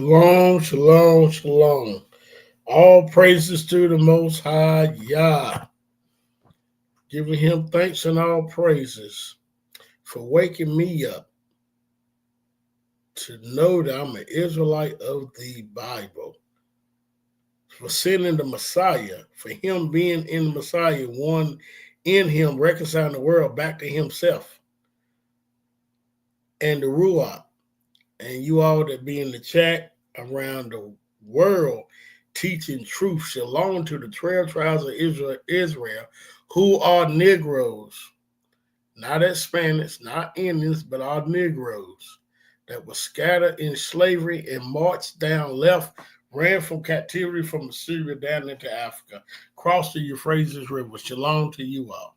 Shalom, shalom, shalom. All praises to the Most High Yah. Giving him thanks and all praises for waking me up to know that I'm an Israelite of the Bible. For sending the Messiah, for him being in the Messiah, one in him, reconciling the world back to himself and the Ruach. And you all that be in the chat around the world teaching truth. Shalom to the 12 tribes of Israel, who are Negroes, not Hispanics, not Indians, but are Negroes that were scattered in slavery and marched down left, ran from captivity from Assyria down into Africa, crossed the Euphrates River. Shalom to you all.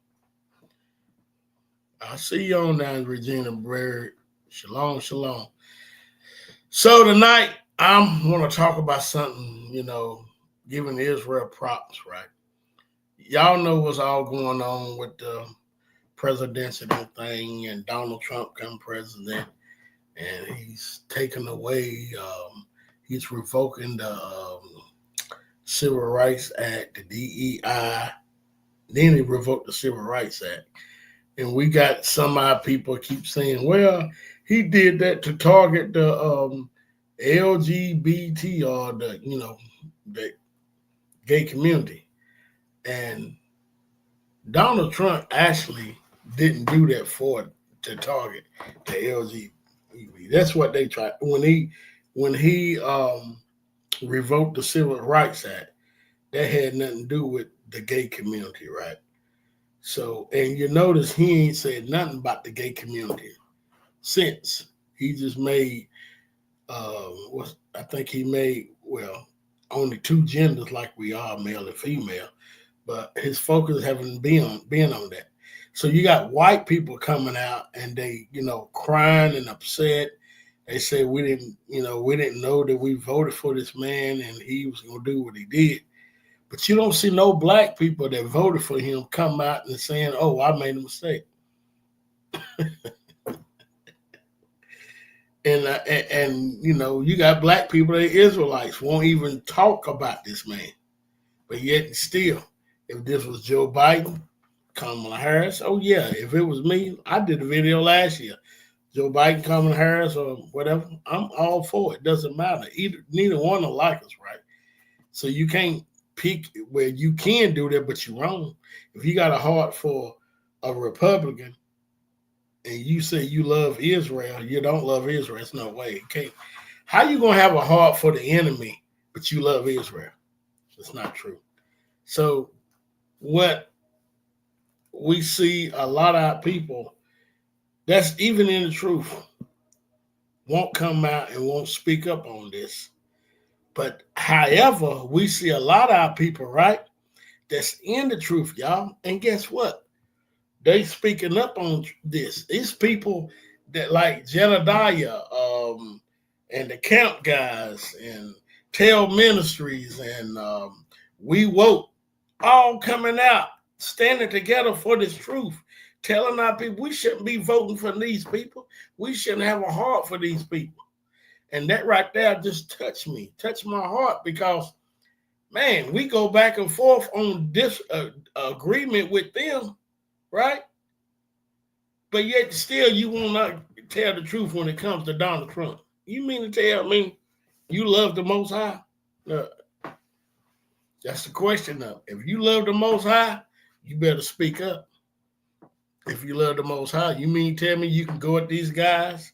I see you on now, Regina Bird. Shalom, shalom. So tonight, I'm going to talk about something, giving Israel props, right? Y'all know what's all going on with the presidential thing and Donald Trump come president, and he's taking away, he's revoking the Civil Rights Act, the DEI. Then he revoked the Civil Rights Act. And we got some of our people keep saying, well, he did that to target the LGBT or the gay community. And Donald Trump actually didn't do that to target the LGBT. That's what they tried when he revoked the Civil Rights Act. That had nothing to do with the gay community, right? So, and you notice he ain't said nothing about the gay community since. He just made, I think he made, only two genders like we are, male and female, but his focus haven't been on that. So you got white people coming out and they, crying and upset. They say we didn't know that we voted for this man and he was going to do what he did. But you don't see no black people that voted for him come out and saying, oh, I made a mistake. and you got black people that Israelites won't even talk about this man. But yet still, if this was Joe Biden, Kamala Harris, oh yeah, if it was me, I did a video last year. Joe Biden, Kamala Harris, or whatever, I'm all for it. Doesn't matter. Neither one will like us, right? So you can't pick where you can do that, but you're wrong. If you got a heart for a Republican and you say you love Israel, you don't love Israel. It's no way. Okay. How you gonna have a heart for the enemy, but you love Israel? It's not true. So what we see a lot of people that's even in the truth won't come out and won't speak up on this. But however, we see a lot of our people, right, that's in the truth, y'all. And guess what? They speaking up on this. It's people that like Jedediah and the Camp Guys and Tell Ministries and We Woke, all coming out, standing together for this truth, telling our people we shouldn't be voting for these people. We shouldn't have a heart for these people. And that right there just touched my heart, because, man, we go back and forth on this agreement with them, right? But yet still you will not tell the truth when it comes to Donald Trump. You mean to tell me you love the Most High? No. That's the question now. If you love the Most High, you better speak up. If you love the Most High, you mean to tell me you can go at these guys?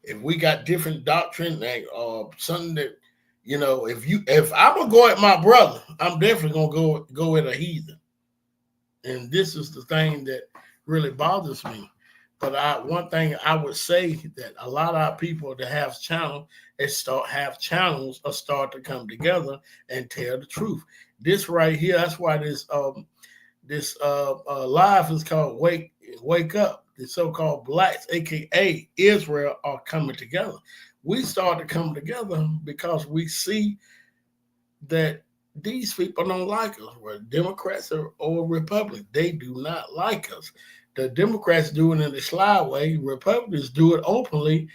If we got different doctrine or something that, if I'm gonna go at my brother, I'm definitely gonna go at a heathen. And this is the thing that really bothers me. But one thing I would say that a lot of our people that have channels start to come together and tell the truth. This right here, that's why this live is called Wake Up. The so-called blacks, aka Israel, are coming together. We start to come together because we see that these people don't like us, whether Democrats or Republicans. They do not like us. The Democrats do it in the sly way. Republicans do it openly,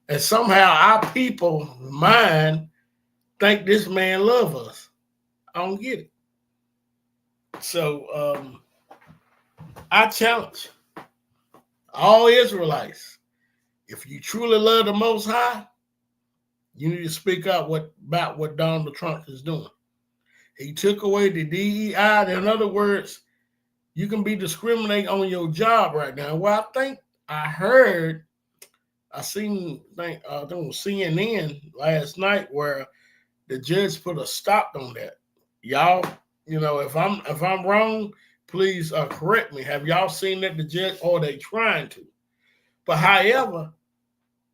And somehow our people mind think this man love us. I don't get it. So I challenge all Israelites. If you truly love the Most High, you need to speak out about what Donald Trump is doing. He took away the DEI. In other words, you can be discriminating on your job right now. Well, I think I heard, I think on CNN last night where the judge put a stop on that. Y'all, if I'm wrong, please correct me. Have y'all seen that the judge, or they trying to? But however,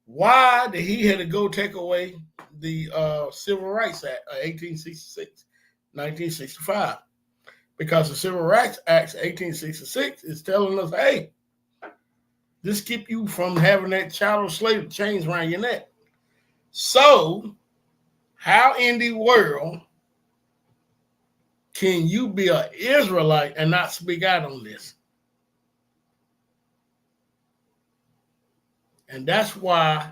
why did he had to go take away the Civil Rights Act of 1866, 1965? Because the Civil Rights Act of 1866 is telling us, hey, this keep you from having that chattel slave chains around your neck. So, how in the world can you be an Israelite and not speak out on this? And that's why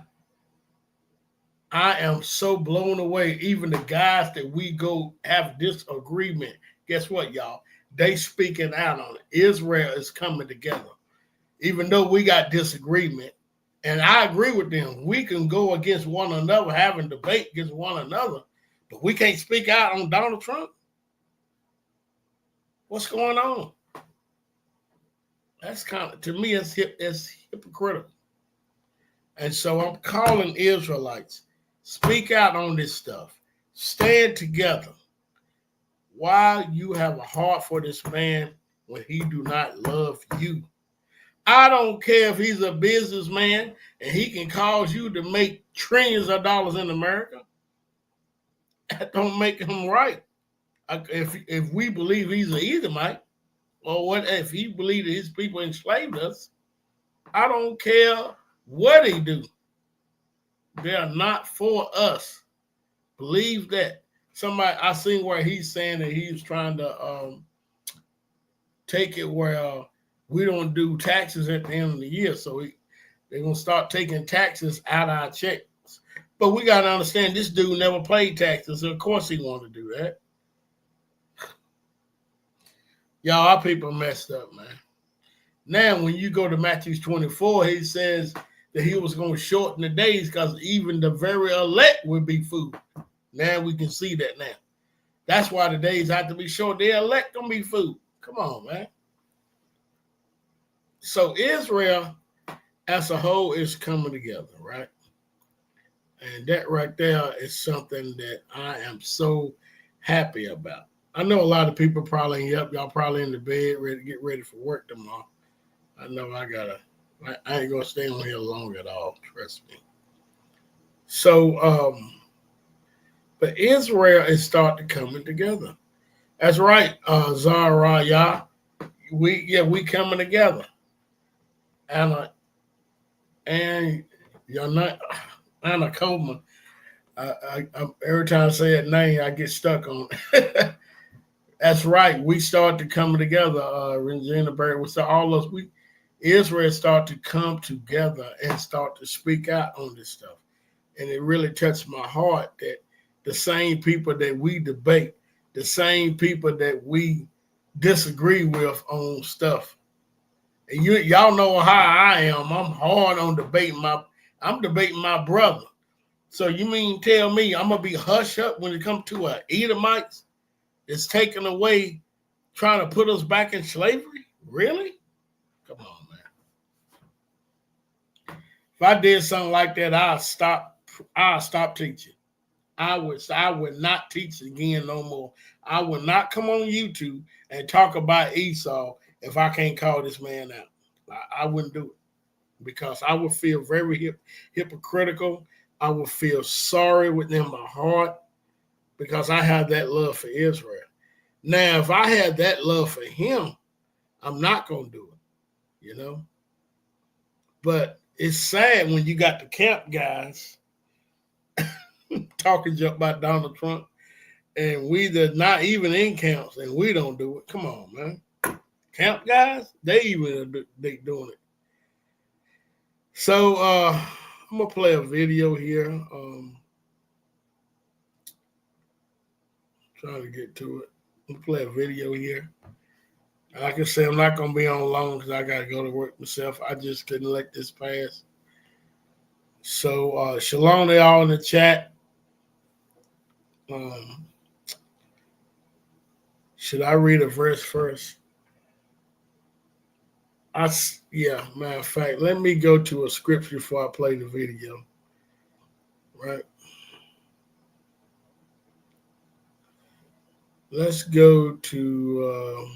I am so blown away. Even the guys that we go have disagreement, guess what, y'all? They speaking out on it. Israel is coming together. Even though we got disagreement, and I agree with them, we can go against one another, having debate against one another, but we can't speak out on Donald Trump. What's going on? That's kind of, to me, it's hypocritical. And so I'm calling Israelites, speak out on this stuff. Stand together. Why you have a heart for this man when he do not love you? I don't care if he's a businessman and he can cause you to make trillions of dollars in America. That don't make him right. If we believe he's an Edomite, or what if he believed that his people enslaved us, I don't care what he do. They are not for us. Believe that. Somebody I seen where he's saying that he's trying to take it where we don't do taxes at the end of the year, so they're gonna start taking taxes out of our checks. But we gotta understand this dude never paid taxes, so of course he want to do that. Y'all, our people messed up, man. Now, when you go to Matthew 24, he says that he was going to shorten the days because even the very elect would be food. Now we can see that now. That's why the days have to be short. The elect going to be food. Come on, man. So Israel as a whole is coming together, right? And that right there is something that I am so happy about. I know a lot of people probably ain't up. Y'all probably in the bed, ready to get ready for work tomorrow. I know I ain't gonna stay on here long at all. Trust me. So, but Israel is starting coming together. That's right, Zara. We coming together, and you're not Anna Coleman. I every time I say that name, I get stuck on it. That's right. We started coming together. Regina Berry, Israel start to come together and start to speak out on this stuff. And it really touched my heart that the same people that we debate, the same people that we disagree with on stuff. And y'all know how I am. I'm hard on debating I'm debating my brother. So you mean tell me I'm gonna be hush up when it comes to Edomites? It's taken away, trying to put us back in slavery? Really? Come on, man. If I did something like that, I'll stop teaching. I would not teach again no more. I would not come on YouTube and talk about Esau if I can't call this man out. I wouldn't do it because I would feel very hypocritical. I would feel sorry within my heart because I have that love for Israel. Now, if I had that love for him, I'm not going to do it, But it's sad when you got the camp guys talking about Donald Trump, and we that not even in camps, and we don't do it. Come on, man. Camp guys, they doing it. So I'm gonna play a video here. Trying to get to it. I'm gonna play a video here. Like I said, I'm not gonna be on long because I gotta go to work myself. I just couldn't let this pass. So shalom to y'all in the chat. Should I read a verse first? Matter of fact, let me go to a scripture before I play the video. Right. Let's go to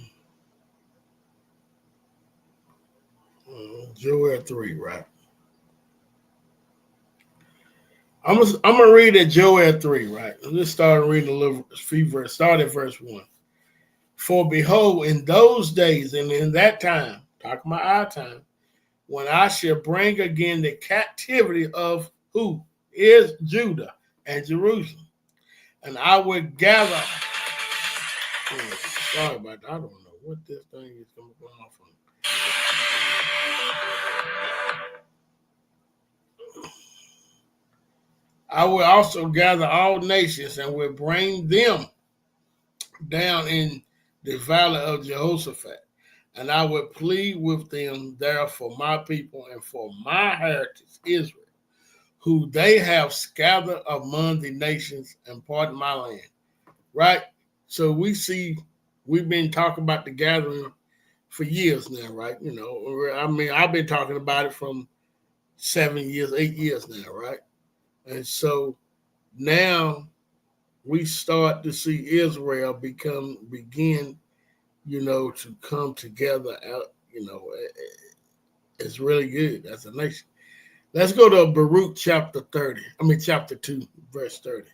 Joel 3, right? I'm gonna read at Joel 3, right? Let's start reading a little few verse. Start at verse 1. For behold, in those days and in that time, talking about our time, when I shall bring again the captivity of who is Judah and Jerusalem, and I will gather. Sorry about that. I don't know what this thing is going off on. I will also gather all nations and will bring them down in the valley of Jehoshaphat, and I will plead with them there for my people and for my heritage Israel, who they have scattered among the nations and parted my land. Right? So we've been talking about the gathering for years now, right? You know, I mean, I've been talking about it from 8 years now, right? And so now we start to see Israel begin, you know, to come together. You know, it's really good as a nation. Let's go to Baruch chapter 2, verse 30.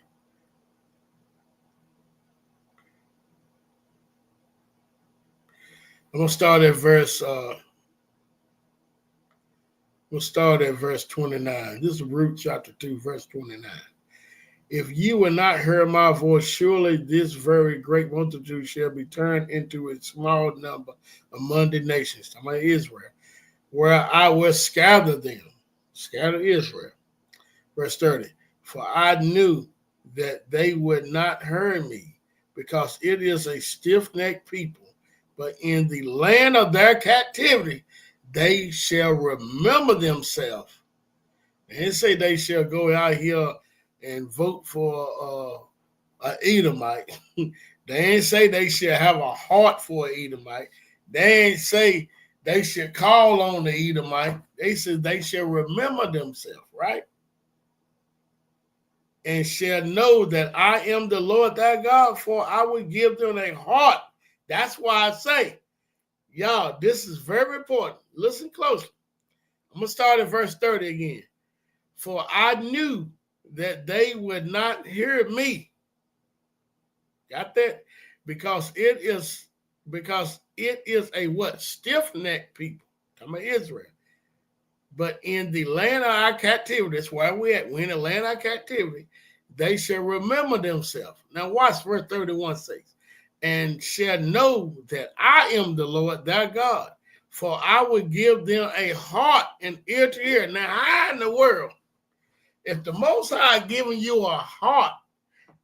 I'm gonna start at verse. We'll start at verse 29. This is Baruch chapter 2, verse 29. If you will not hear my voice, surely this very great multitude shall be turned into a small number among the nations, talking about Israel, where I will scatter Israel. Verse 30. For I knew that they would not hear me, because it is a stiff-necked people. But in the land of their captivity, they shall remember themselves. And it say they shall go out here and vote for an Edomite. They ain't say they shall have a heart for an Edomite. They ain't say they should call on the Edomite. They said they shall remember themselves, right? And shall know that I am the Lord thy God, for I will give them a heart. That's why I say, y'all, this is very important. Listen closely. I'm going to start at verse 30 again. For I knew that they would not hear me. Got that? Because it is a what? Stiff-necked people. Talking about Israel. But in the land of our captivity, that's where we're at. We're in the land of our captivity. They shall remember themselves. Now watch verse 31 says, and shall know that I am the Lord their God. For I will give them a heart and ear to ear. Now, how in the world, if the Most High giving you a heart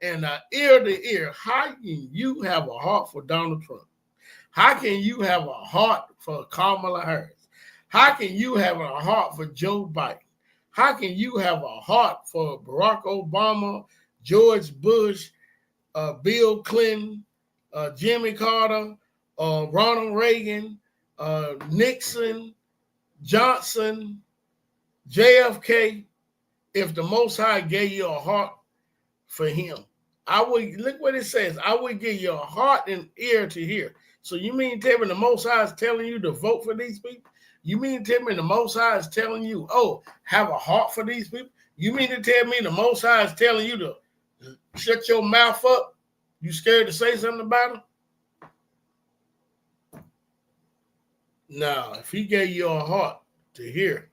and an ear to ear, how can you have a heart for Donald Trump? How can you have a heart for Kamala Harris? How can you have a heart for Joe Biden? How can you have a heart for Barack Obama, George Bush, Bill Clinton, Jimmy Carter, Ronald Reagan, Nixon, Johnson, JFK? If the Most High gave you a heart for him, I would, look what it says, I would give you a heart and ear to hear. So you mean to tell me the Most High is telling you to vote for these people? You mean to tell me the Most High is telling you, oh, have a heart for these people? You mean to tell me the Most High is telling you to shut your mouth up? You scared to say something about him? No, if he gave you a heart to hear,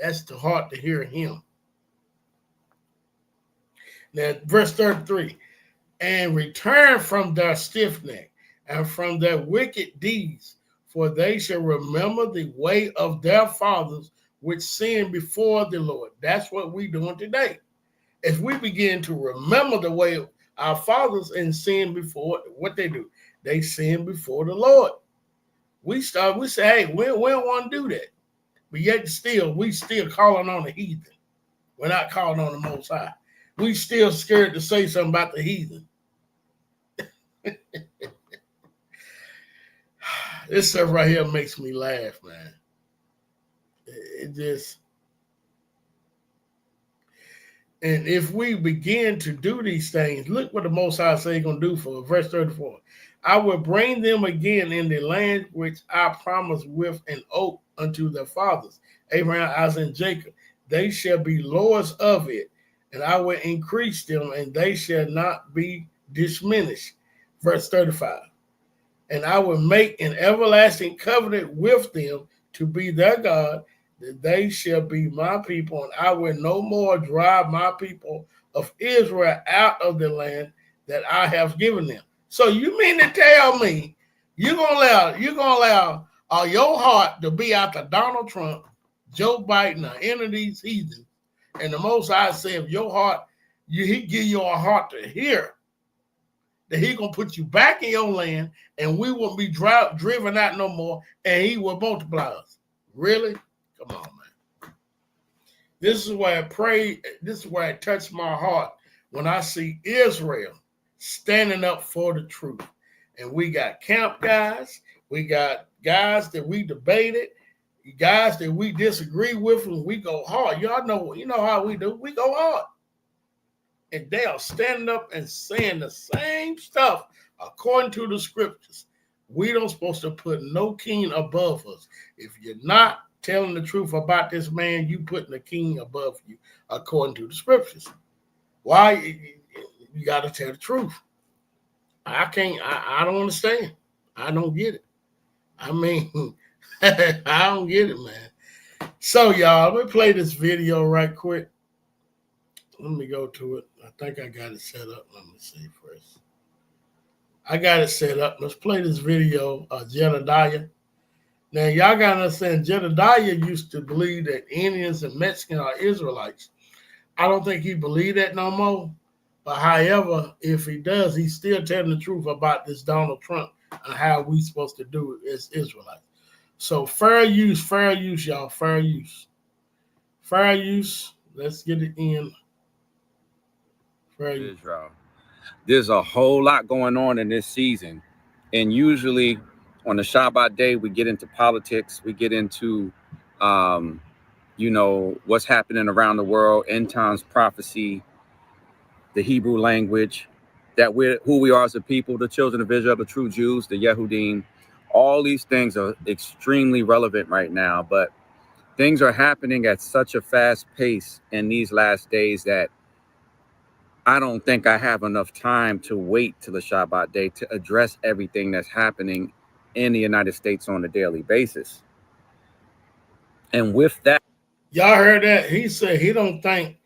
that's the heart to hear him. Now, verse 33, and return from their stiff neck and from their wicked deeds, for they shall remember the way of their fathers, which sin before the Lord. That's what we're doing today. If we begin to remember the way our fathers in sin before, what they do, they sin before the Lord. We say, hey, we don't want to do that. But yet still, we still calling on the heathen. We're not calling on the Most High. We still scared to say something about the heathen. This stuff right here makes me laugh, man. It just, and if we begin to do these things, look what the Most High say he's going to do for verse 34. I will bring them again in the land which I promised with an oath unto their fathers, Abraham, Isaac, and Jacob. They shall be lords of it, and I will increase them, and they shall not be diminished. Verse 35. And I will make an everlasting covenant with them to be their God, that they shall be my people, and I will no more drive my people of Israel out of the land that I have given them. So you mean to tell me you're gonna allow your heart to be after Donald Trump, Joe Biden, or any of these heathens, and the Most High said, if your heart, he give you a heart to hear, that he gonna put you back in your land, and we won't be driven out no more, and he will multiply us. Really? Come on, man. This is why I pray. This is why it touched my heart when I see Israel standing up for the truth. And we got camp guys, we got guys that we debated, guys that we disagree with, and we go hard. Y'all know, you know how we do. We go hard. And they are standing up and saying the same stuff according to the scriptures. We don't supposed to put no king above us. If you're not telling the truth about this man, you putting the king above you according to the scriptures. Why? You got to tell the truth. I don't understand. I don't get it. I mean, I don't get it, man. So, y'all, let me play this video right quick. Let me go to it. I think I got it set up. Let me see first. I got it set up. Let's play this video, Jedediah. Now, y'all got to understand, Jedediah used to believe that Indians and Mexicans are Israelites. I don't think he believed that no more. But however, if he does, he's still telling the truth about this Donald Trump and how we supposed to do it as Israelites. So fair use, y'all. Fair use. Fair use. Let's get it in. Israel. There's a whole lot going on in this season. And usually on the Shabbat day, we get into politics. We get into, what's happening around the world, end times prophecy, the Hebrew language, that we're who we are as a people, the children of Israel, the true Jews, the Yehudim. All these things are extremely relevant right now. But things are happening at such a fast pace in these last days that I don't think I have enough time to wait till the Shabbat day to address everything that's happening in the United States on a daily basis. And with that, y'all heard that? He said he don't think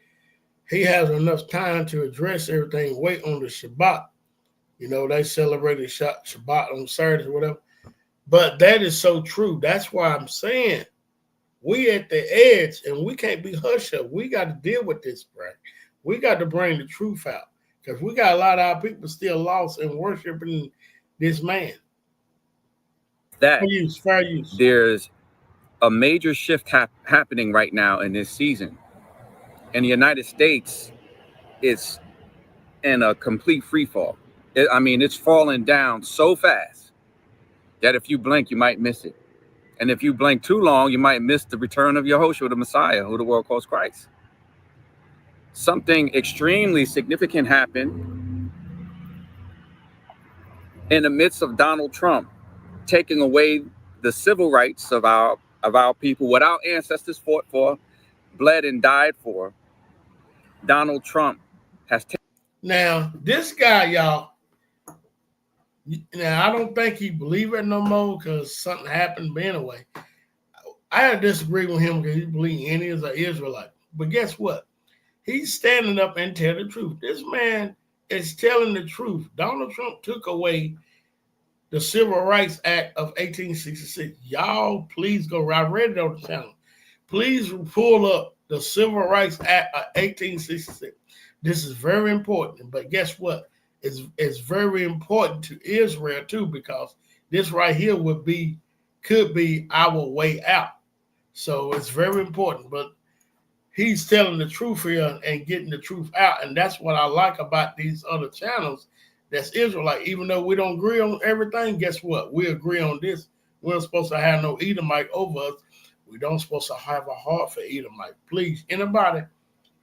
he has enough time to address everything. Wait on the Shabbat. You know, they celebrated Shabbat on Saturday or whatever. But that is so true. That's why I'm saying we at the edge and we can't be hush up. We got to deal with this, bro. We got to bring the truth out because we got a lot of our people still lost and worshiping this man. That fair use. There's a major shift happening right now in this season. In the United States, it's in a complete free fall. It's falling down so fast that if you blink, you might miss it. And if you blink too long, you might miss the return of Yahushua, the Messiah, who the world calls Christ. Something extremely significant happened in the midst of Donald Trump taking away the civil rights of our people, what our ancestors fought for, bled and died for. Donald Trump has taken. Now, this guy, y'all, now I don't think he believe it no more because something happened. But anyway, I disagree with him because he believes Indians are Israelite. But guess what? He's standing up and telling the truth. This man is telling the truth. Donald Trump took away the Civil Rights Act of 1866. Y'all, please go. I read it on the channel. Please pull up the Civil Rights Act of 1866. This is very important. But guess what? It's very important to Israel too, because this right here could be our way out. So it's very important. But he's telling the truth here and getting the truth out. And that's what I like about these other channels that's Israelite. Even though we don't agree on everything, guess what? We agree on this. We're not supposed to have no Edomite over us. We don't supposed to have a heart for Edomite. Please, anybody,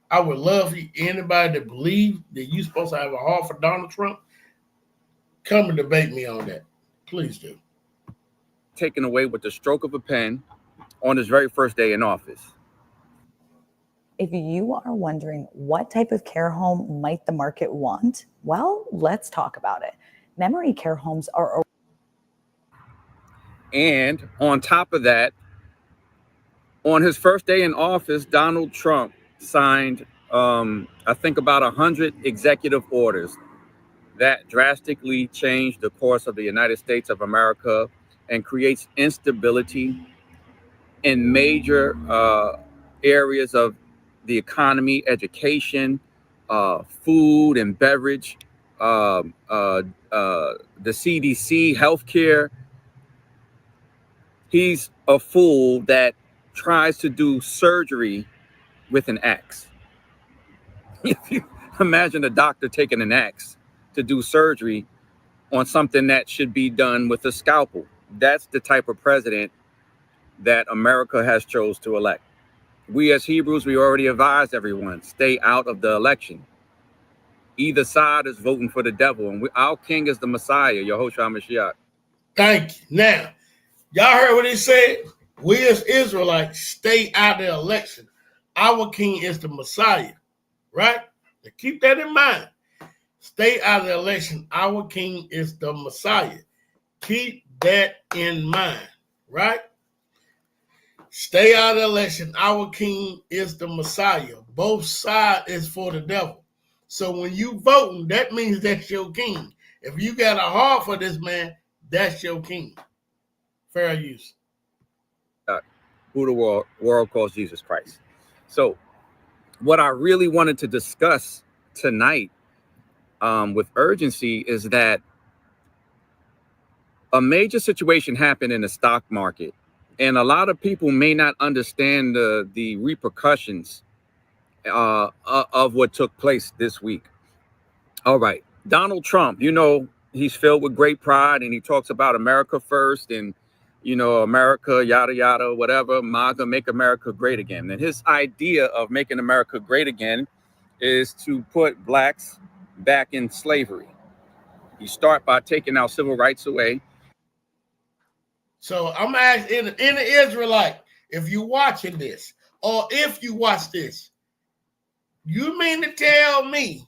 I would love anybody that believe that you're supposed to have a heart for Donald Trump, come and debate me on that. Please do. Taken away with the stroke of a pen on his very first day in office. If you are wondering what type of care home might the market want, well, let's talk about it. Memory care homes are... And on top of that, on his first day in office, Donald Trump signed, I think, about 100 executive orders that drastically changed the course of the United States of America and creates instability in major areas of the economy, education, food and beverage, the CDC, healthcare. He's a fool that tries to do surgery with an axe. If you imagine a doctor taking an axe to do surgery on something that should be done with a scalpel, that's the type of president that America has chose to elect. We as Hebrews, we already advised everyone, stay out of the election. Either side is voting for the devil, and our king is the Messiah, Yahushua Mashiach. Thank you. Now, y'all heard what he said? We as Israelites stay out of the election. Our king is the Messiah, right? Now keep that in mind. Stay out of the election. Our king is the Messiah. Keep that in mind, right? Stay out of the election. Our king is the Messiah. Both sides is for the devil. So when you voting, that means that's your king. If you got a heart for this man, that's your king. Fair use. Who the world calls Jesus Christ. So what I really wanted to discuss tonight with urgency is that a major situation happened in the stock market, and a lot of people may not understand the repercussions of what took place this week. All right. Donald Trump, he's filled with great pride, and he talks about America first and, America, yada, yada, whatever, MAGA, make America great again. And his idea of making America great again is to put blacks back in slavery. You start by taking our civil rights away. So I'm asking in the Israelite, if you're watching this, or if you watch this, you mean to tell me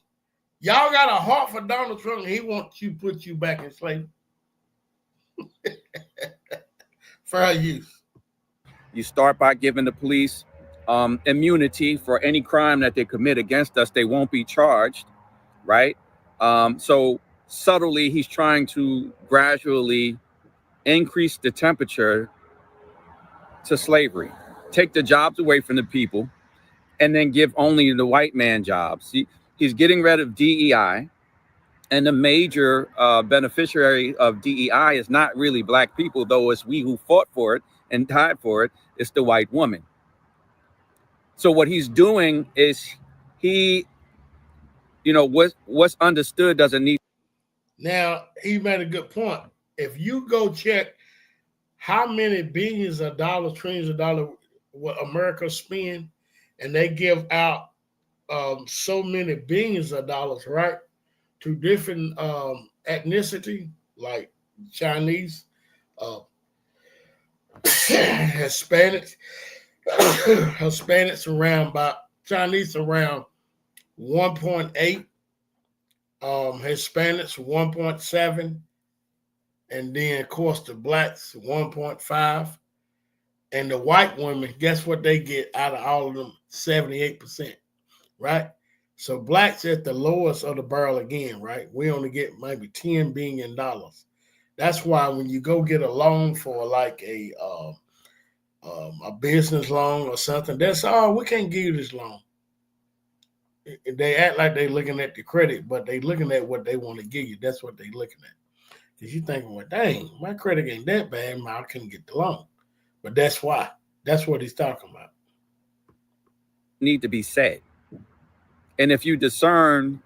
y'all got a heart for Donald Trump and he wants to put you back in slavery? Fair use. You start by giving the police immunity for any crime that they commit against us. They won't be charged, right? So subtly, he's trying to gradually increase the temperature to slavery, take the jobs away from the people, and then give only the white man jobs. He's getting rid of DEI, and the major beneficiary of DEI is not really black people, though it's we who fought for it and died for it. It's the white woman. So what he's doing is what's understood doesn't need. Now, he made a good point. If you go check how many billions of dollars, trillions of dollars what America spend, and they give out so many billions of dollars, right, to different ethnicity, like Chinese, Hispanics, around about Chinese around 1.8, Hispanics 1.7, and then of course the blacks 1.5, and the white women, guess what they get out of all of them? 78%, right? So blacks at the lowest of the barrel again, right? We only get maybe $10 billion. That's why when you go get a loan for like a a business loan or something. That's all. We can't give you this loan. They act like they looking at the credit, but they looking at what they want to give you. That's what they looking at. Because you thinking, well, dang, my credit ain't that bad. I couldn't get the loan. But that's why. That's what he's talking about. Need to be said. And if you discern,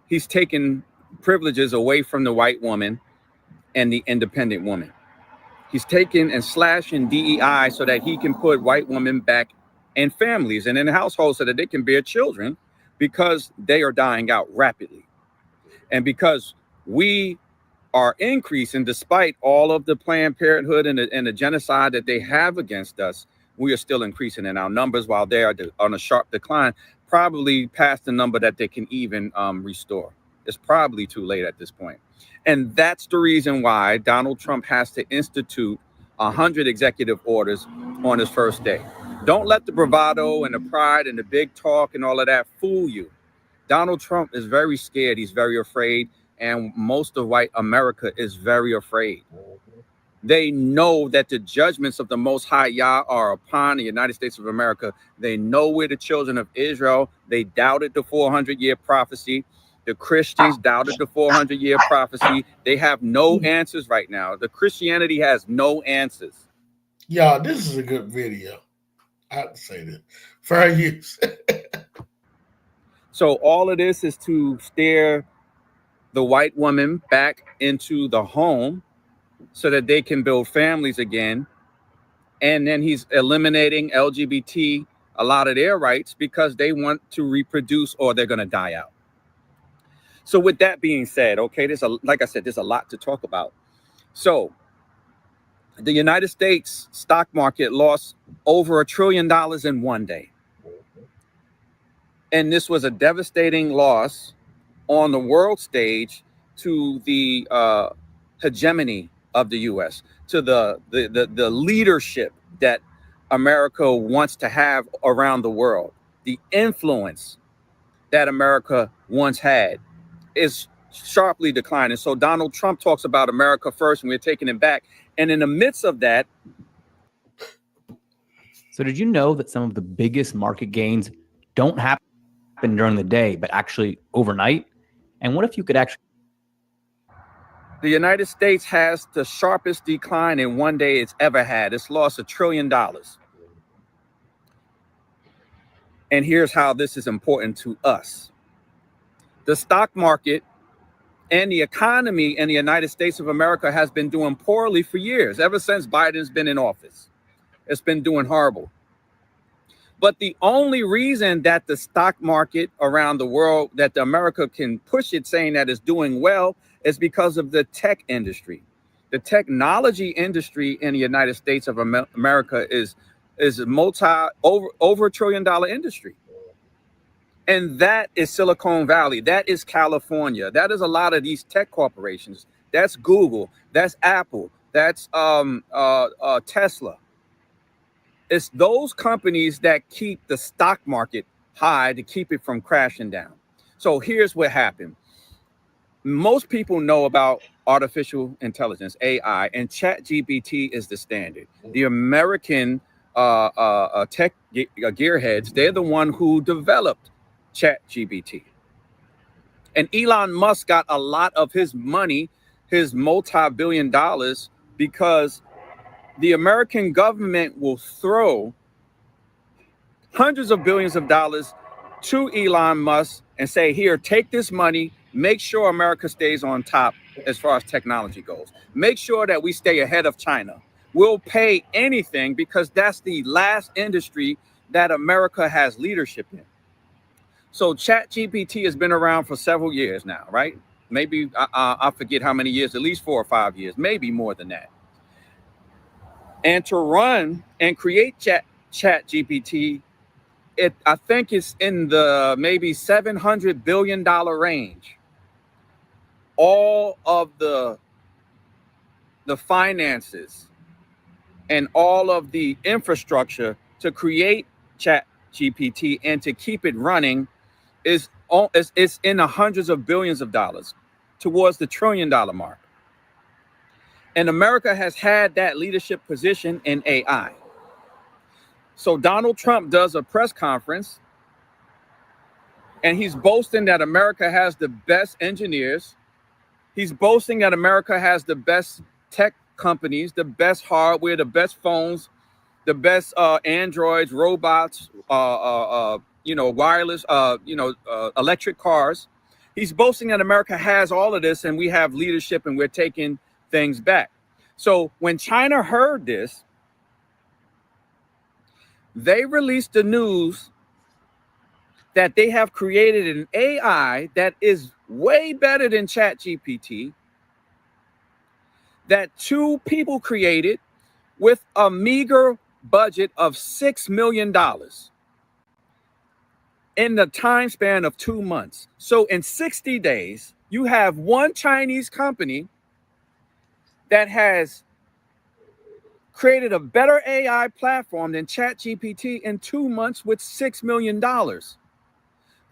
he's taking privileges away from the white woman and the independent woman. He's taking and slashing DEI so that he can put white women back in families and in households so that they can bear children, because they are dying out rapidly. And because we are increasing, despite all of the Planned Parenthood and the genocide that they have against us, we are still increasing in our numbers while they are on a sharp decline, probably past the number that they can even restore. It's probably too late at this point. And that's the reason why Donald Trump has to institute 100 executive orders on his first day. Don't let the bravado and the pride and the big talk and all of that fool you. Donald Trump is very scared. He's very afraid. And most of white America is very afraid. They know that the judgments of the Most High Yah are upon the United States of America. They know we're the children of Israel. They doubted the 400-year prophecy. The Christians doubted the 400-year prophecy. They have no answers right now. The Christianity has no answers. Y'all, this is a good video. I have to say this. Fair use. So all of this is to steer the white woman back into the home so that they can build families again. And then he's eliminating LGBT, a lot of their rights, because they want to reproduce or they're going to die out. So with that being said, okay, like I said, there's a lot to talk about. So the United States stock market lost over $1 trillion in one day. And this was a devastating loss on the world stage to the hegemony of the U.S., to the leadership that America wants to have around the world. The influence that America once had is sharply declining. So Donald Trump talks about America first and we're taking it back. And in the midst of that. So did you know that some of the biggest market gains don't happen during the day, but actually overnight? And what if you could actually... The United States has the sharpest decline in one day it's ever had. It's lost $1 trillion. And here's how this is important to us. The stock market and the economy in the United States of America has been doing poorly for years, ever since Biden's been in office. It's been doing horrible. But the only reason that the stock market around the world, that America can push it saying that it's doing well, is because of the tech industry. The technology industry in the United States of America is over $1 trillion industry. And that is Silicon Valley. That is California. That is a lot of these tech corporations. That's Google. That's Apple. That's Tesla. It's those companies that keep the stock market high to keep it from crashing down. So here's what happened. Most people know about artificial intelligence, AI, and ChatGPT is the standard. The American tech gearheads, they're the one who developed ChatGPT. And Elon Musk got a lot of his money, his multi-billion dollars, because the American government will throw hundreds of billions of dollars to Elon Musk and say, here, take this money, make sure America stays on top as far as technology goes. Make sure that we stay ahead of China. We'll pay anything because that's the last industry that America has leadership in. So ChatGPT has been around for several years now, right? Maybe I forget how many years, at least 4 or 5 years, maybe more than that. And to run and create ChatGPT, I think it's in the maybe $700 billion range. All of the finances and all of the infrastructure to create ChatGPT and to keep it running is in the hundreds of billions of dollars towards the $1 trillion mark. And America has had that leadership position in AI. So Donald Trump does a press conference and he's boasting that America has the best engineers. He's boasting that America has the best tech companies, the best hardware, the best phones, the best androids, robots, wireless, electric cars. He's boasting that America has all of this and we have leadership and we're taking things back. So when China heard this, they released the news that they have created an AI that is way better than ChatGPT, that 2 people created with a meager budget of $6 million in the time span of 2 months. So in 60 days, you have one Chinese company that has created a better AI platform than ChatGPT in 2 months with $6 million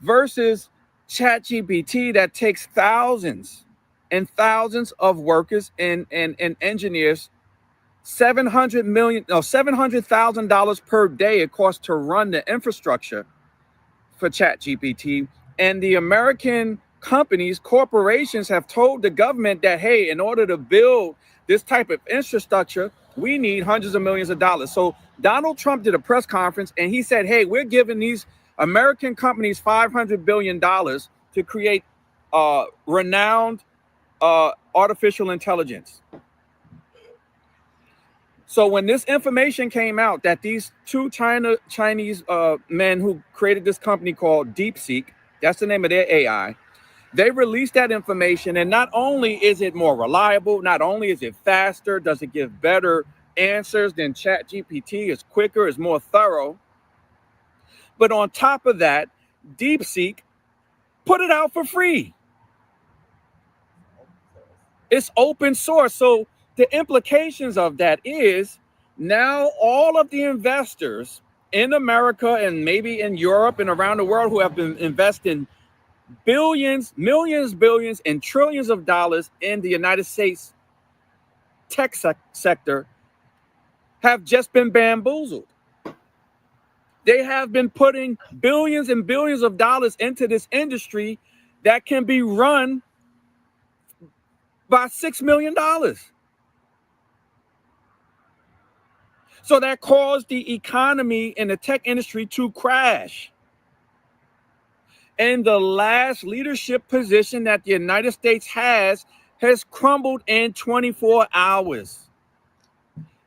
versus ChatGPT that takes thousands and thousands of workers and engineers, $700,000 per day it costs to run the infrastructure for ChatGPT. And the American companies, corporations have told the government that, hey, in order to build this type of infrastructure, we need hundreds of millions of dollars. So Donald Trump did a press conference and he said, hey, we're giving these American companies $500 billion to create renowned artificial intelligence. So when this information came out that these 2 Chinese men who created this company called DeepSeek, that's the name of their AI, they released that information. And not only is it more reliable, not only is it faster, does it give better answers than ChatGPT, it's quicker, it's more thorough. But on top of that, DeepSeek put it out for free. It's open source. So the implications of that is now all of the investors in America and maybe in Europe and around the world who have been investing billions, millions, billions, and trillions of dollars in the United States tech sector have just been bamboozled. They have been putting billions and billions of dollars into this industry that can be run by $6 million. So that caused the economy and the tech industry to crash. And the last leadership position that the United States has crumbled in 24 hours.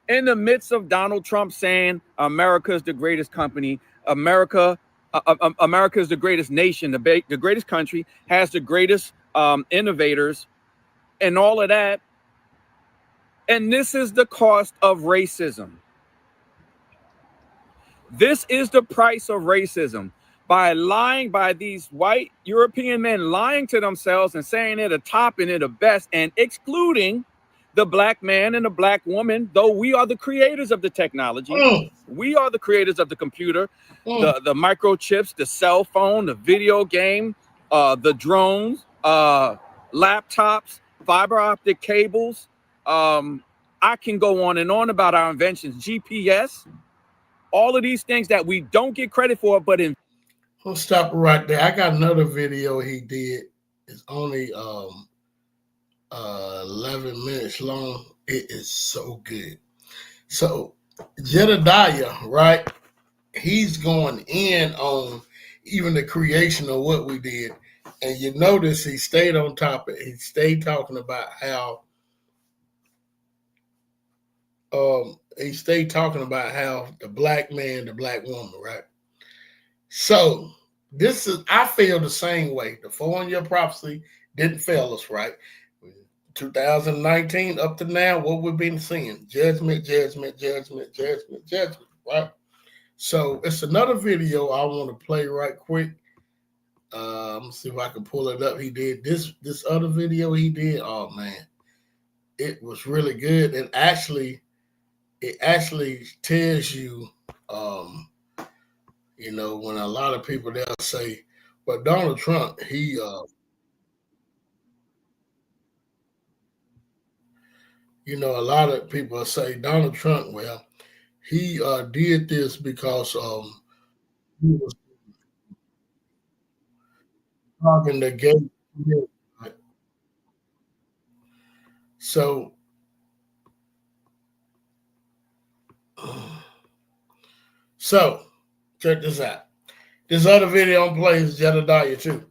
In the midst of Donald Trump saying America is the greatest company, America is the greatest nation, the greatest country, has the greatest innovators and all of that. And this is the cost of racism. This is the price of racism. By lying, by these white European men lying to themselves and saying they're the top and they're the best and excluding the black man and the black woman, though we are the creators of the technology. We are the creators of the computer, the microchips, the cell phone, the video game, the drones, laptops, fiber optic cables. I can go on and on about our inventions, GPS, all of these things that we don't get credit for, but in I'll stop right there. I got another video he did. It's only 11 minutes long. It is so good. So Jedediah, right? He's going in on even the creation of what we did. And you notice he stayed on top of it. He stayed talking about how the black man, the black woman, right? So this is, I feel the same way. The 4-year prophecy didn't fail us, right? 2019 up to now, what we've been seeing, judgment, judgment, judgment, judgment, judgment, right? So it's another video I want to play right quick. Let's see if I can pull it up. He did this other video he did. Oh man, it was really good. And it actually tells you, when a lot of people they'll say, but Donald Trump, he a lot of people say Donald Trump, well, he did this because he was talking to gay community. Right? So check this out. This other video I'm playing is Jedediah too.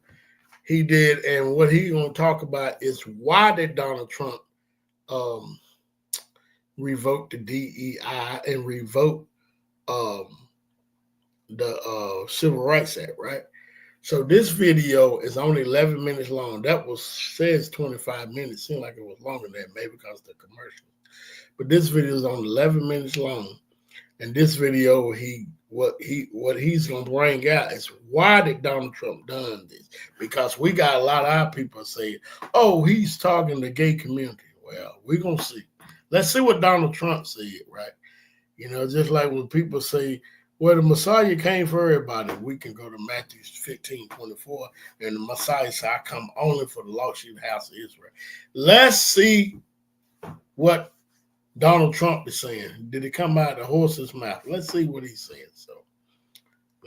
He did, and what he's gonna talk about is why did Donald Trump revoke the DEI and revoke the Civil Rights Act, right? So this video is only 11 minutes long. That says 25 minutes. Seemed like it was longer than that, maybe because of the commercial. But this video is only 11 minutes long. And this video, what he's gonna bring out is why did Donald Trump done this? Because we got a lot of our people saying, "Oh, he's talking to the gay community." Well, we're gonna see. Let's see what Donald Trump said, right? You know, just like when people say, "Well, the Messiah came for everybody," we can go to Matthew 15:24, and the Messiah said, "I come only for the lost sheep house of Israel." Let's see what Donald Trump is saying. Did it come out of the horse's mouth? Let's see what he's saying. So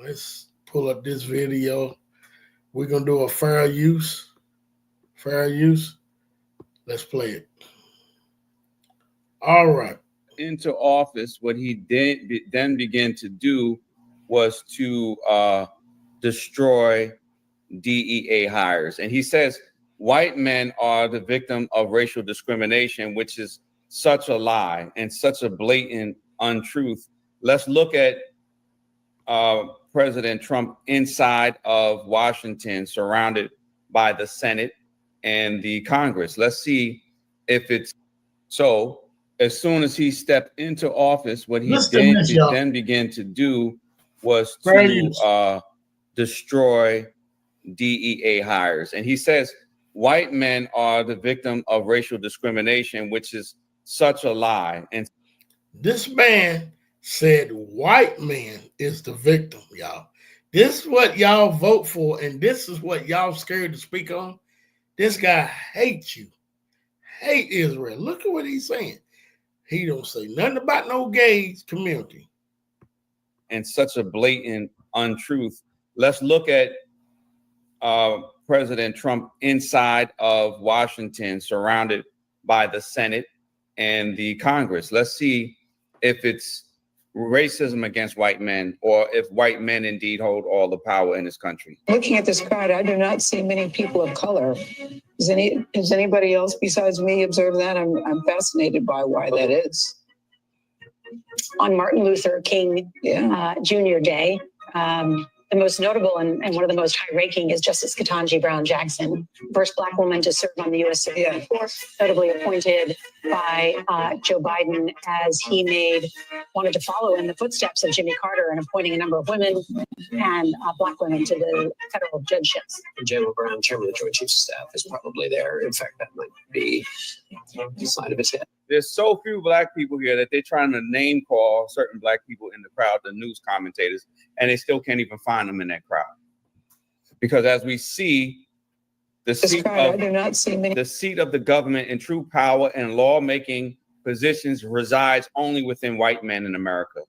let's pull up this video. We're going to do a fair use. Fair use. Let's play it. All right. Into office, what he then began to do was to destroy DEA hires. And he says white men are the victim of racial discrimination, which is such a lie and such a blatant untruth. Let's look at President Trump inside of Washington, surrounded by the Senate and the Congress. Let's see if it's so. As soon as he stepped into office, what he then began to do was to destroy DEA hires. And he says white men are the victim of racial discrimination, which is such a lie. And this man said white man is the victim, y'all. This is what y'all vote for, and this is what y'all scared to speak on. This guy hates you, hate Israel. Look at what he's saying. He don't say nothing about no gay community. And such a blatant untruth. Let's look at President Trump inside of Washington, surrounded by the Senate and the Congress. Let's see if it's racism against white men or if white men indeed hold all the power in this country. Looking at this crowd, I do not see many people of color. Does anybody else besides me observe that? I'm fascinated by why that is. On Martin Luther King Jr. Day, the most notable and one of the most high-ranking is Justice Ketanji Brown Jackson, first Black woman to serve on the U.S. Supreme Court, notably appointed by Joe Biden as he wanted to follow in the footsteps of Jimmy Carter and appointing a number of women and Black women to the federal judgeships. General Brown, chairman of the Joint Chiefs of Staff, is probably there. In fact, that might be the side of his head. There's so few Black people here that they're trying to name call certain Black people in the crowd, the news commentators, and they still can't even find them in that crowd. Because as we see, the seat of the government in true power and lawmaking positions resides only within white men in America.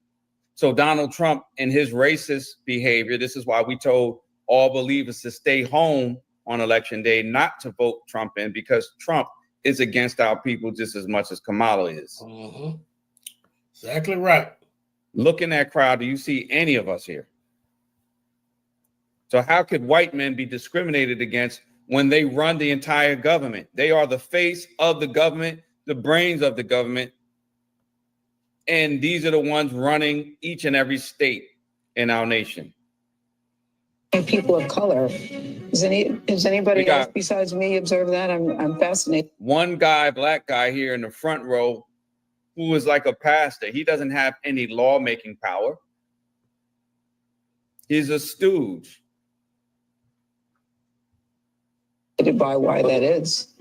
So Donald Trump and his racist behavior, this is why we told all believers to stay home on election day, not to vote Trump in, because Trump is against our people just as much as Kamala is. Mm-hmm. Exactly right. Look in that crowd. Do you see any of us here? So how could white men be discriminated against when they run the entire government? They are the face of the government, the brains of the government. And these are the ones running each and every state in our nation. People of color. Does anybody else besides me observe that? I'm fascinated. One guy, Black guy here in the front row, who is like a pastor. He doesn't have any lawmaking power. He's a stooge. By why that is.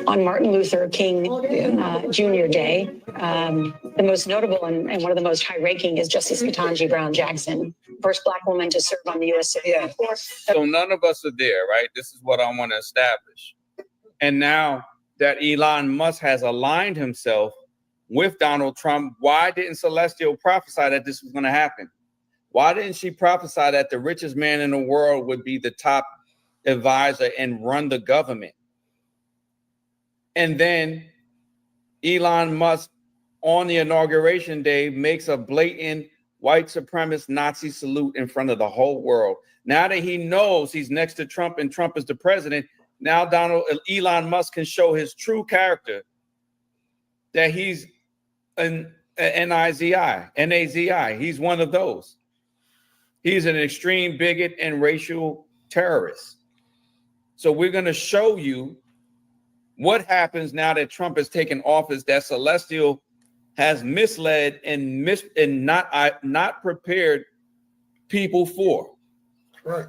On Martin Luther King Jr. Day, the most notable and one of the most high-ranking is Justice Ketanji Brown Jackson, first Black woman to serve on the U.S. Supreme Court. So none of us are there, right? This is what I want to establish. And now that Elon Musk has aligned himself with Donald Trump. Why didn't Celestial prophesy that this was going to happen? Why didn't she prophesy that the richest man in the world would be the top advisor and run the government? And then Elon Musk on the inauguration day makes a blatant white supremacist Nazi salute in front of the whole world. Now that he knows he's next to Trump and Trump is the president, now Elon Musk can show his true character, that he's an Nazi. He's one of those. He's an extreme bigot and racial terrorist. So we're going to show you what happens now that Trump has taken office, that Celestial has misled and not prepared people for. Right.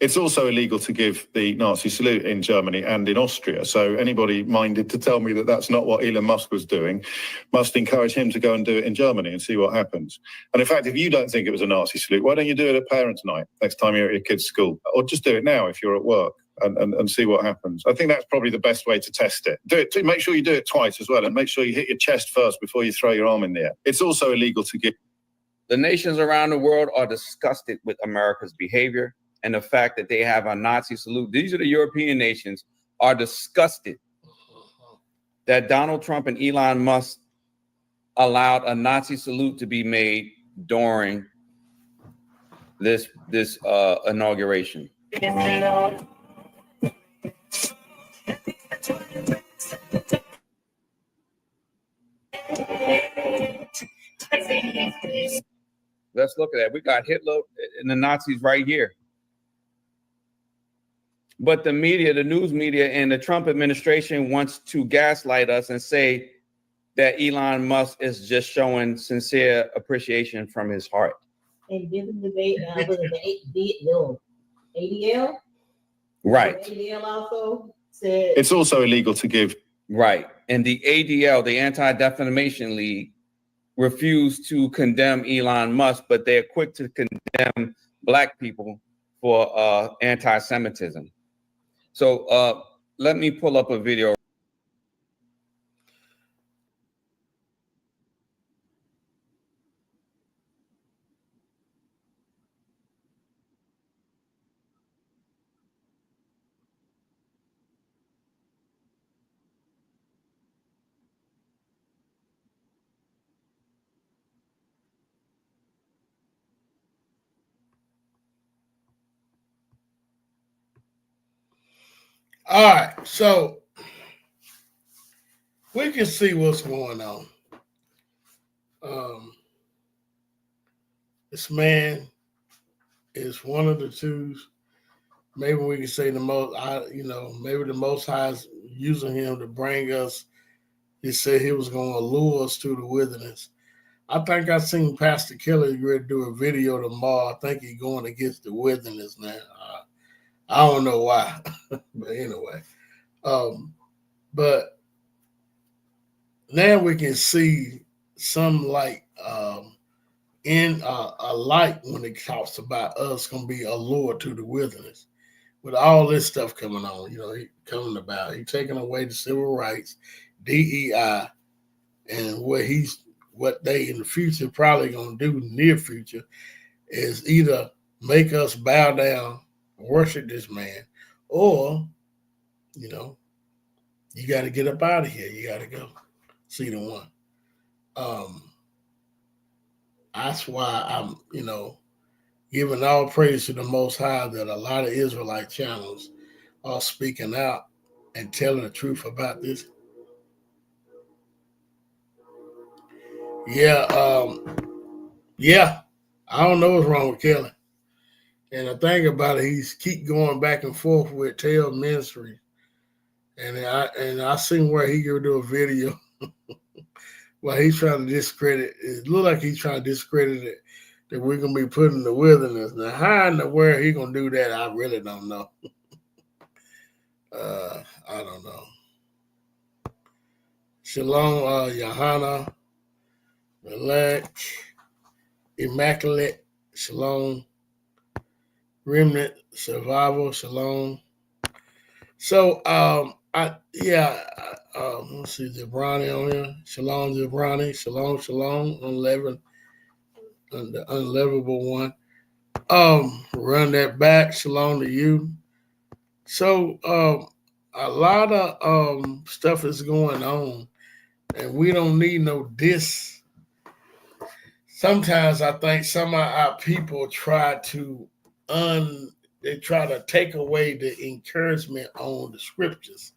It's also illegal to give the Nazi salute in Germany and in Austria. So anybody minded to tell me that that's not what Elon Musk was doing must encourage him to go and do it in Germany and see what happens. And in fact, if you don't think it was a Nazi salute, why don't you do it at parents' night next time you're at your kid's school? Or just do it now if you're at work and see what happens. I think that's probably the best way to test it. Do it. Make sure you do it twice as well, and make sure you hit your chest first before you throw your arm in the air. It's also illegal to give. The nations around the world are disgusted with America's behavior and the fact that they have a Nazi salute. These are the European nations are disgusted that Donald Trump and Elon Musk allowed a Nazi salute to be made during this inauguration. Let's look at that. We got Hitler and the Nazis right here. But the media, the news media, and the Trump administration wants to gaslight us and say that Elon Musk is just showing sincere appreciation from his heart. And didn't the ADL? Right. ADL also said it's also illegal to give. Right. And the ADL, the Anti-Defamation League, refused to condemn Elon Musk, but they're quick to condemn Black people for anti-Semitism. So let me pull up a video. All right, so we can see what's going on. This man is one of the twos. Maybe we can say the most. Maybe the Most High is using him to bring us. He said he was going to lure us to the wilderness. I think I seen Pastor Kelly do a video tomorrow. I think he's going against the wilderness now. I don't know why, but anyway. But now we can see some light in a light when it talks about us going to be allured to the wilderness. With all this stuff coming on, he taking away the civil rights, DEI, and what they in the future probably going to do, near future, is either make us bow down, worship this man, or, you got to get up out of here. You got to go. See the one. That's why I'm, giving all praise to the Most High that a lot of Israelite channels are speaking out and telling the truth about this. Yeah, I don't know what's wrong with Kelly. And the thing about it, he's keep going back and forth with Tail Ministry. And I seen where he could do a video where he's trying to discredit. It look like he's trying to discredit it, that we're going to be put in the wilderness. Now, how in the world he going to do that, I really don't know. I don't know. Shalom, Johanna, Elect, Immaculate, Shalom, Remnant, Survival, Shalom. So, Let's see, Jabrani on here. Shalom, Jabrani. Shalom, shalom. Unleavened, the unleavenable one. Run that back. Shalom to you. So, a lot of stuff is going on, and we don't need no diss. Sometimes I think some of our people try to take away the encouragement on the scriptures.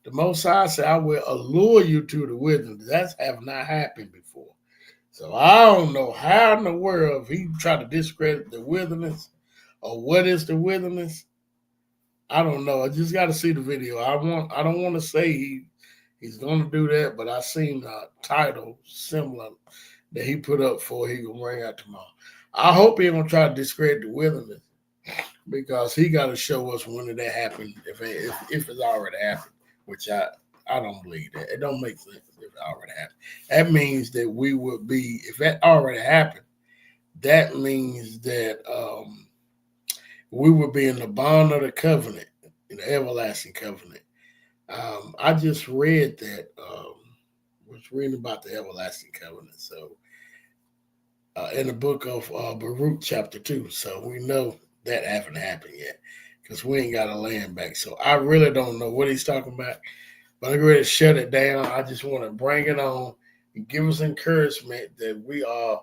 The Most High said, I will allure you to the wilderness. That have not happened before. So I don't know how in the world, if he try to discredit the wilderness or what is the wilderness, I don't know. I just got to see the video. I don't want to say he's going to do that, but I seen a title similar that he put up for he can bring out tomorrow. I hope he don't try to discredit the wilderness because he got to show us when did that happen if it's already happened, which I don't believe that. It don't make sense if it already happened. That means that we would be, if that already happened, that means that we would be in the bond of the covenant, in the everlasting covenant. I just read that, was reading about the everlasting covenant. So in the book of Baruch chapter 2. So we know that haven't happened yet because we ain't got a land back. So I really don't know what he's talking about. But I'm ready to shut it down. I just want to bring it on and give us encouragement that we are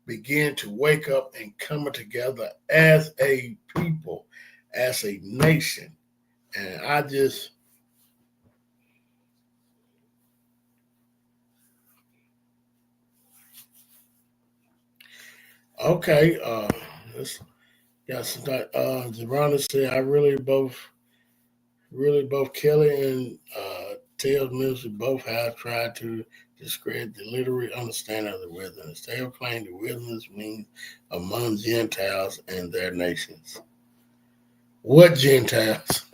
begin to wake up and come together as a people, as a nation. And I just okay. Let's got some. Geronda said, I really both Kelly and Tails Ministry both have tried to discredit the literary understanding of the wilderness. They have claimed the wilderness means among Gentiles and their nations. What Gentiles?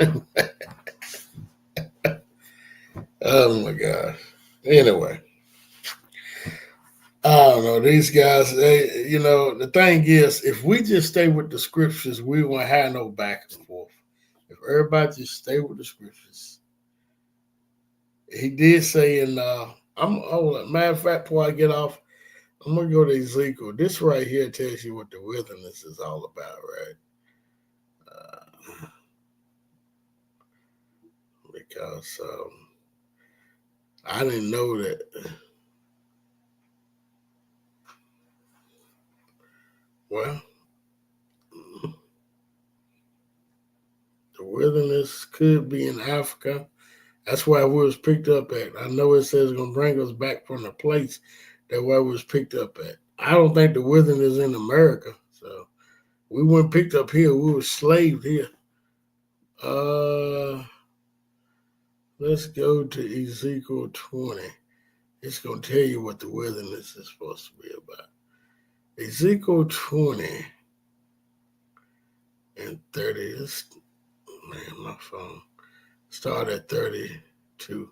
Oh my gosh. Anyway, I don't know. These guys, the thing is, if we just stay with the scriptures, we won't have no back and forth. If everybody just stay with the scriptures. He did say matter of fact, before I get off, I'm gonna go to Ezekiel. This right here tells you what the wilderness is all about, right? Because I didn't know that. Well, the wilderness could be in Africa. That's where we was picked up at. I know it says it's going to bring us back from the place that where we was picked up at. I don't think the wilderness is in America. So we weren't picked up here. We were slaved here. Let's go to Ezekiel 20. It's going to tell you what the wilderness is supposed to be about. Ezekiel 20 and 30. My phone. Start at 32.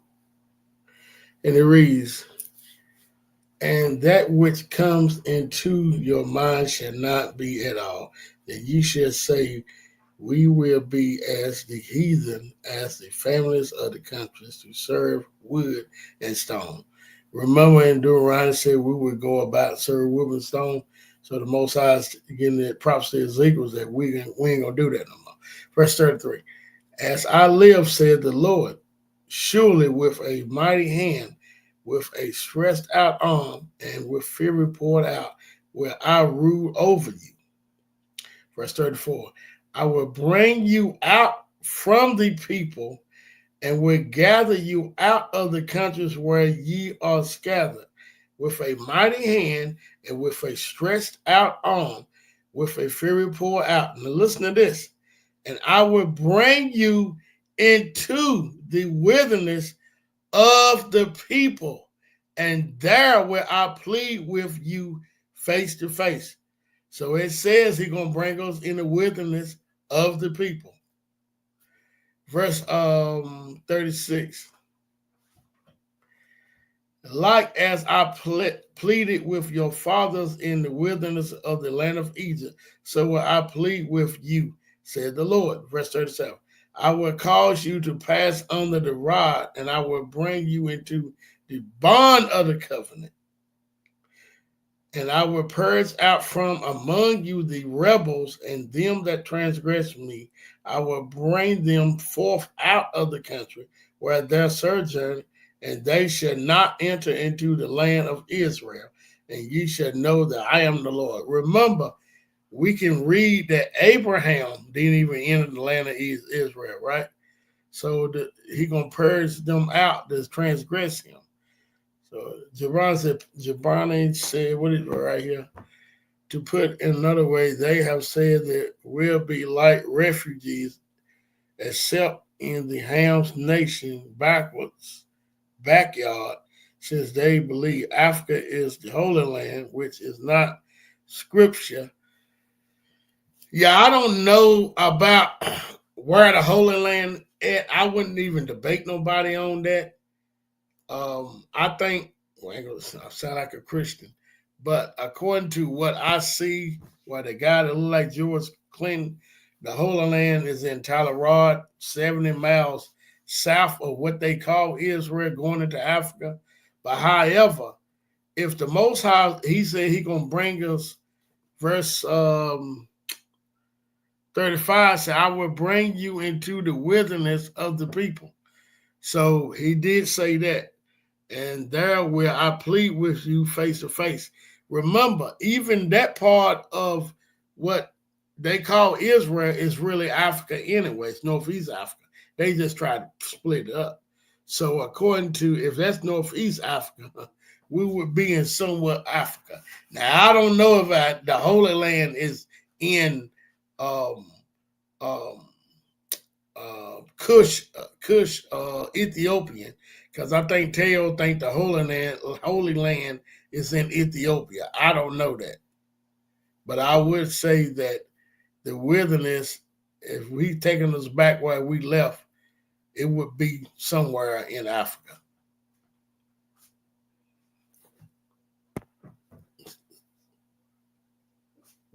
And it reads, and that which comes into your mind shall not be at all. That ye shall say, we will be as the heathen, as the families of the countries, to serve wood and stone. Remember in Deuteronomy said we would go about serve wood and stone. So the Most High is getting the prophecy of Ezekiel that we ain't gonna do that no more. Verse 33. As I live, said the Lord, surely with a mighty hand, with a stretched out arm, and with fury poured out, will I rule over you. Verse 34. I will bring you out from the people and will gather you out of the countries where ye are scattered, with a mighty hand and with a stretched out arm, with a fury poured out. Now listen to this. And I will bring you into the wilderness of the people, and there will I plead with you face to face. So it says he's going to bring us in the wilderness of the people. Verse 36. Like as I pleaded with your fathers in the wilderness of the land of Egypt, so will I plead with you, said the Lord. Verse 37. I will cause you to pass under the rod, and I will bring you into the bond of the covenant. And I will purge out from among you the rebels and them that transgress me. I will bring them forth out of the country where they sojourn, and they shall not enter into the land of Israel. And ye shall know that I am the Lord. Remember, we can read that Abraham didn't even enter the land of Israel, right? So he gonna purge them out that transgress him. So Giovanni said, what is it right here? To put in another way, they have said that we'll be like refugees, except in the Ham's nation backyard, since they believe Africa is the Holy Land, which is not scripture. Yeah, I don't know about where the Holy Land is. I wouldn't even debate nobody on that. I think, well, I ain't gonna sound like a Christian, but according to what I see, where the guy that look like George Clinton, the Holy Land is in Tyler, 70 miles south of what they call Israel, going into Africa. But however, if the Most High, he said he gonna bring us, verse 35 said, I will bring you into the wilderness of the people. So he did say that. And there where I plead with you face to face. Remember, even that part of what they call Israel is really Africa anyway. It's Northeast Africa. They just try to split it up. So according to, if that's Northeast Africa, we would be in somewhat Africa. Now, I don't know if the Holy Land is in Kush, Ethiopian, because I think Teo think the Holy Land is in Ethiopia. I don't know that, but I would say that the wilderness, if we taking us back where we left, it would be somewhere in Africa.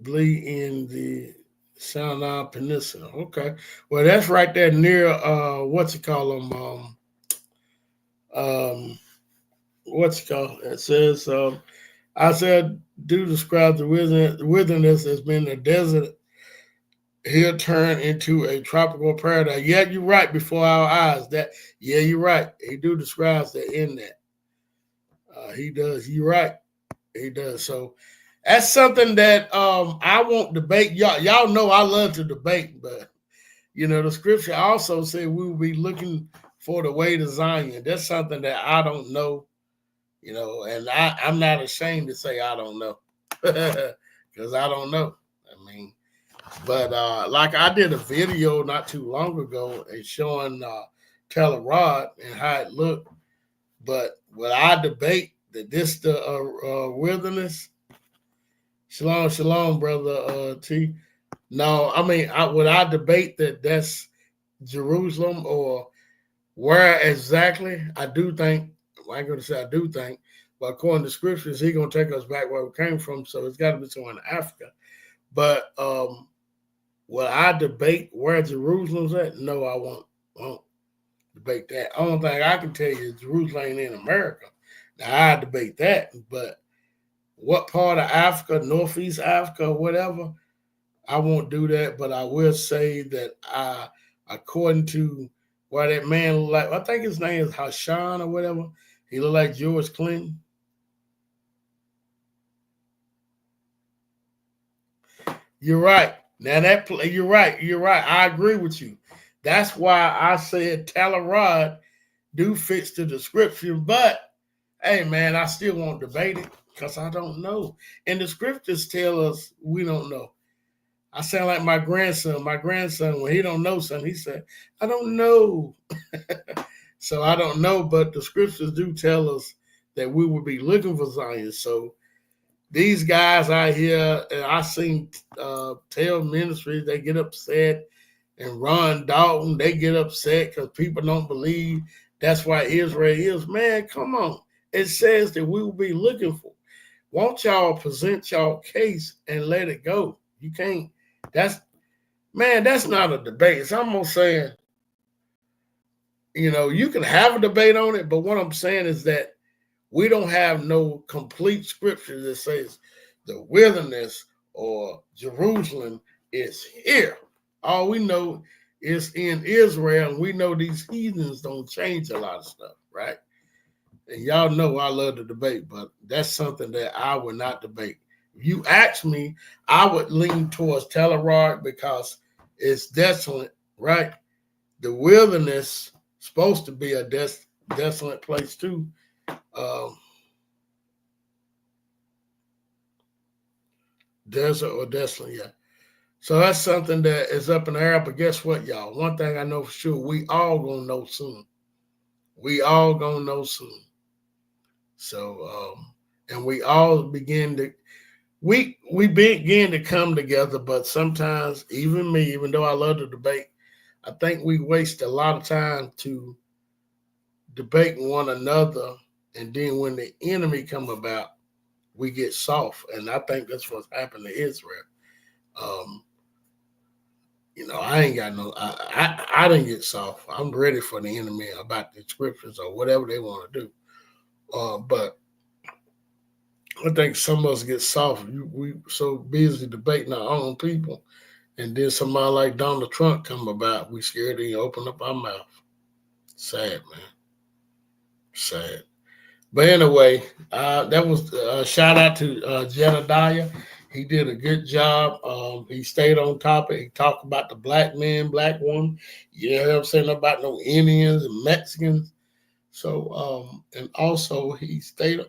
Bleed in the Sinai Peninsula. Okay, well that's right there near what's it called what's it called? It says I said, do describe the wilderness as being a desert here turned into a tropical paradise. Yeah, you're right. Before our eyes, yeah, you're right. He do describes that in that. He does. You're right. He does. So that's something that I won't debate. Y'all know I love to debate, but the scripture also said we will be looking for the way to Zion. That's something that I don't know. And I'm not ashamed to say I don't know, because I don't know. I mean, but like I did a video not too long ago and showing Taylor Rod and how it looked. But would I debate that this the wilderness? Shalom, brother T. No, I mean, would I debate that that's Jerusalem or where exactly? I do think. I ain't going to say I do think, but according to scriptures, he's going to take us back where we came from. So it's got to be somewhere in Africa. But will I debate where Jerusalem's at? No, I won't debate that. Only thing I can tell you is Jerusalem ain't in America. Now, I debate that. But what part of Africa, Northeast Africa, or whatever, I won't do that. But I will say that according to where that man looked like, I think his name is Hassan or whatever, he looked like George Clinton. You're right. Now you're right. You're right. I agree with you. That's why I said Talarod do fits the description. But hey, man, I still won't debate it because I don't know. And the scriptures tell us we don't know. I sound like my grandson. My grandson, when he don't know something, he said, I don't know. So I don't know, but the scriptures do tell us that we will be looking for Zion. So these guys out here, I seen Tell Ministries, they get upset, and Ron Dalton, they get upset because people don't believe that's why Israel is. Man, come on. It says that we will be looking for. Won't y'all present y'all case and let it go? You can't. That's not a debate. It's almost saying you can have a debate on it, but what I'm saying is that we don't have no complete scripture that says the wilderness or Jerusalem is here. All we know is in Israel, and we know these heathens don't change a lot of stuff, right? And y'all know I love to debate, but that's something that I would not debate. If you ask me, I would lean towards Telerod because it's desolate, right? The wilderness supposed to be a desolate place too. Desert or desolate, yeah. So that's something that is up in the air. But guess what, y'all? One thing I know for sure, we all gonna know soon. We all gonna know soon. So, and we all begin to begin to come together. But sometimes, even me, even though I love to debate, I think we waste a lot of time to debate one another, and then when the enemy come about, we get soft. And I think that's what's happened to Israel. I ain't got no. I didn't get soft. I'm ready for the enemy about the scriptures or whatever they want to do. But I think some of us get soft. We so busy debating our own people, and then somebody like Donald Trump come about, we scared to even open up our mouth. Sad, man. Sad. But anyway, that was a shout out to Jedediah. He did a good job. He stayed on topic. He talked about the black man, black woman. You know what I'm saying? About no Indians and Mexicans. So, and also he stayed.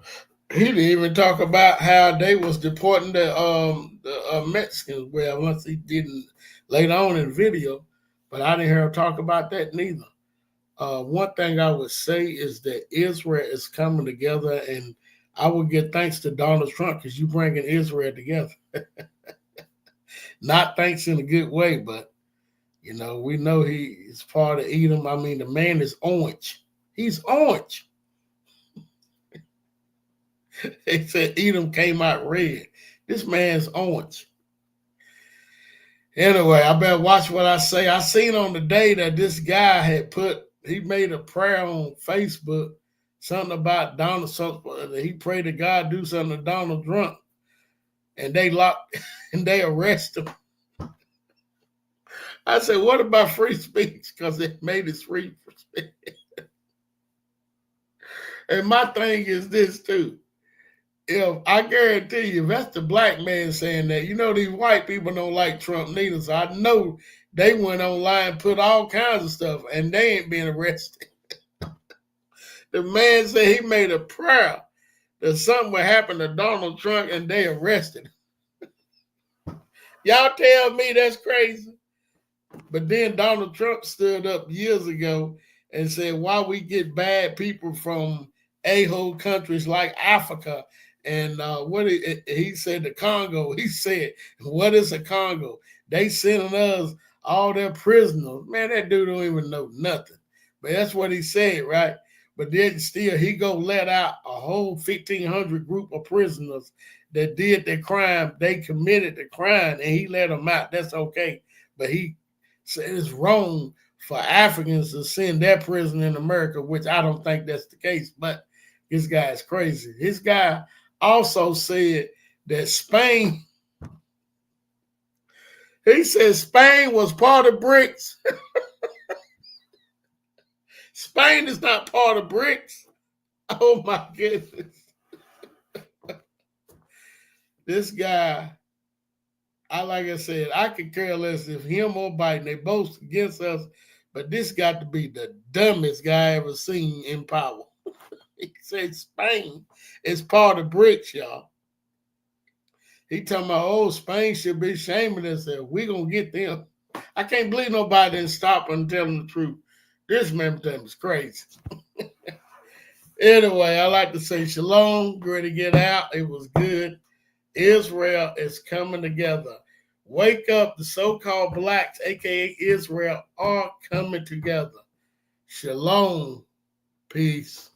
He didn't even talk about how they was deporting the Mexicans. Well, once he didn't later on in the video, but I didn't hear him talk about that neither. One thing I would say is that Israel is coming together, and I would give thanks to Donald Trump because you bringing Israel together. Not thanks in a good way, but we know he is part of Edom. I mean, the man is orange. He's orange. They said Edom came out red. This man's orange. Anyway, I better watch what I say. I seen on the day that this guy he made a prayer on Facebook, something about Donald Trump. He prayed to God do something to Donald Trump, and they locked and they arrest him. I said, what about free speech? Because it made it free for speech. And my thing is this too. If I guarantee you, if that's the black man saying that, these white people don't like Trump neither. So I know they went online, put all kinds of stuff, and they ain't been arrested. The man said he made a prayer that something would happen to Donald Trump, and they arrested him. Y'all tell me that's crazy. But then Donald Trump stood up years ago and said, why we get bad people from a-hole countries like Africa. And he said the Congo. He said, what is a Congo? They sending us all their prisoners. Man, that dude don't even know nothing. But that's what he said, right? But then still, he go let out a whole 1,500 group of prisoners that did the crime. They committed the crime, and he let them out. That's okay. But he said it's wrong for Africans to send their prison in America, which I don't think that's the case. But this guy is crazy. This guy also said that Spain, he said Spain was part of BRICS. Spain is not part of BRICS. Oh my goodness. This guy, like I said, I could care less if him or Biden, they both against us, but this got to be the dumbest guy I ever seen in power. He said Spain is part of BRICS, y'all. He talking about, Spain should be shaming themselves. We gonna get them. I can't believe nobody didn't stop and tell them the truth. This man is crazy. Anyway, I like to say shalom. Ready to get out. It was good. Israel is coming together. Wake up. The so-called blacks, aka Israel, are coming together. Shalom. Peace.